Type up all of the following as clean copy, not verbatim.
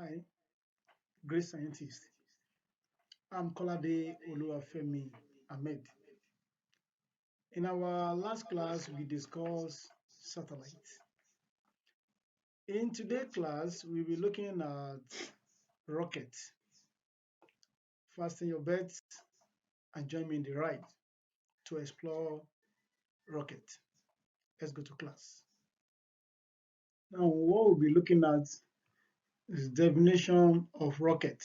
Hi, great scientist. I'm Kolade Oluwafemi Ahmed. In our last class, we discussed satellites. In today's class, we'll be looking at rockets. Fasten your belts and join me in the ride to explore rocket. Let's go to class. Now, what we'll be looking at is definition of rocket.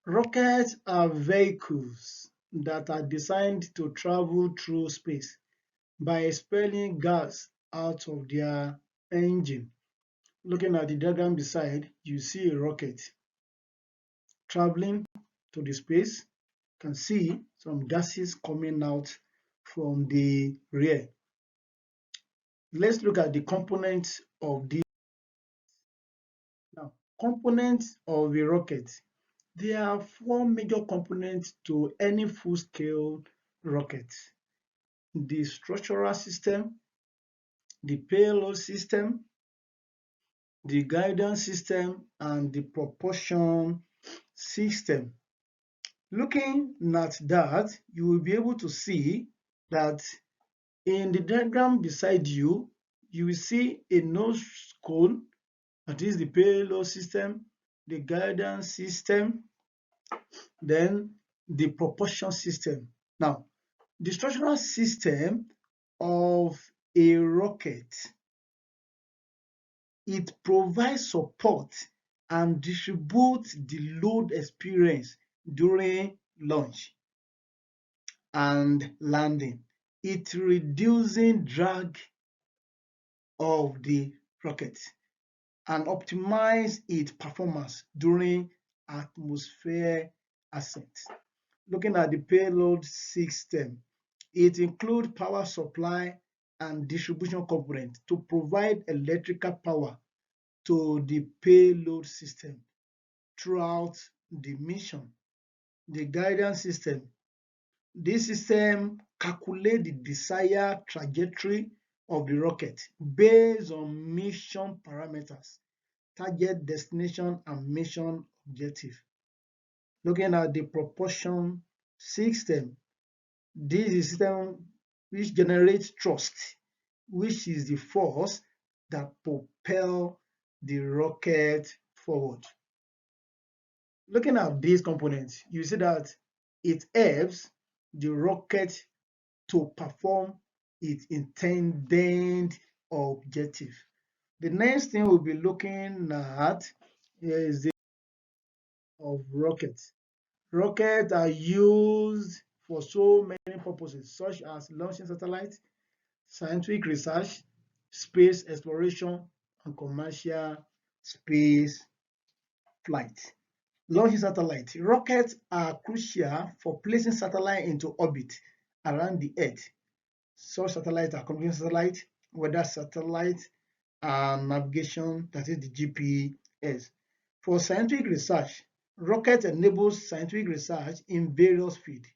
Rockets are vehicles that are designed to travel through space by expelling gas out of their engine. Looking at the diagram beside, you see a rocket traveling to the space. You can see some gases coming out from the rear. Let's look at the components of this. Now, components of a rocket. There are four major components to any full-scale rocket: the structural system, the payload system, the guidance system, and the propulsion system. Looking at that, you will be able to see that in the diagram beside you, you will see a nose cone, that is the payload system, the guidance system, then the propulsion system. Now, the structural system of a rocket, it provides support and distributes the load experience during launch and landing. It reducing drag of the rocket and optimize its performance during atmosphere ascent. Looking at the payload system, it includes power supply and distribution component to provide electrical power to the payload system throughout the mission. The guidance system. This system calculates the desired trajectory of the rocket based on mission parameters, target destination, and mission objective. Looking at the propulsion system, this is a system which generates thrust, which is the force that propels the rocket forward. Looking at these components, you see that it helps the rocket to perform its intended objective. The next thing we'll be looking at is the of rockets. Rockets are used for so many purposes, such as launching satellites, scientific research, space exploration, and commercial space flight. Launching satellites. Rockets are crucial for placing satellites into orbit around the Earth. Such satellites are communication satellites, weather satellites, and navigation, that is the GPS. For scientific research, rockets enable scientific research in various fields.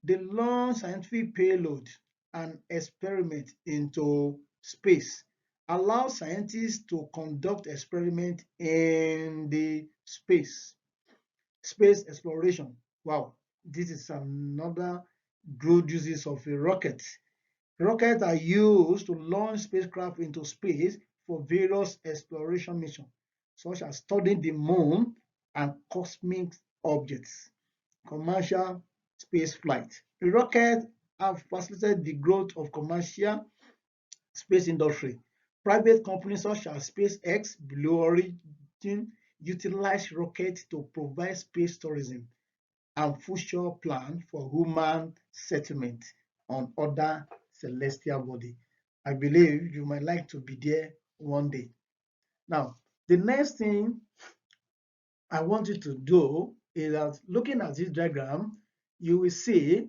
They launch scientific payload and experiment into space, allow scientists to conduct experiments in the space. Space exploration. Wow, this is another good uses of a rocket. Rockets are used to launch spacecraft into space for various exploration missions, such as studying the moon and cosmic objects. Commercial space flight. Rockets have facilitated the growth of commercial space industry. Private companies such as SpaceX, Blue Origin utilize rockets to provide space tourism and future plan for human settlement on other celestial body. I believe you might like to be there one day. Now, the next thing I want you to do is that looking at this diagram, you will see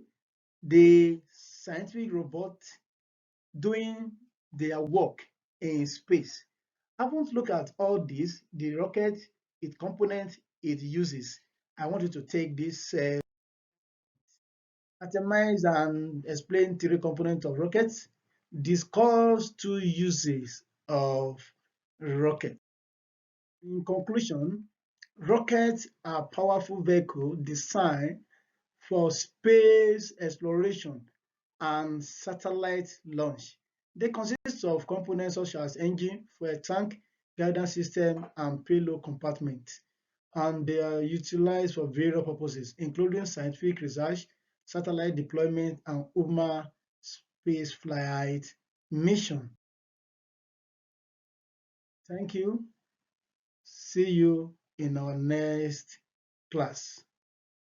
the scientific robot doing their work in space. I want to look at all this, the rocket, its components, it uses. I want you to take this itemize and explain three components of rockets, discuss two uses of rocket. In conclusion, rockets are powerful vehicles designed for space exploration and satellite launch. They consist of components such as engine, fuel tank, guidance system, and payload compartment, and they are utilized for various purposes, including scientific research, satellite deployment, and human spaceflight mission. Thank you. See you in our next class.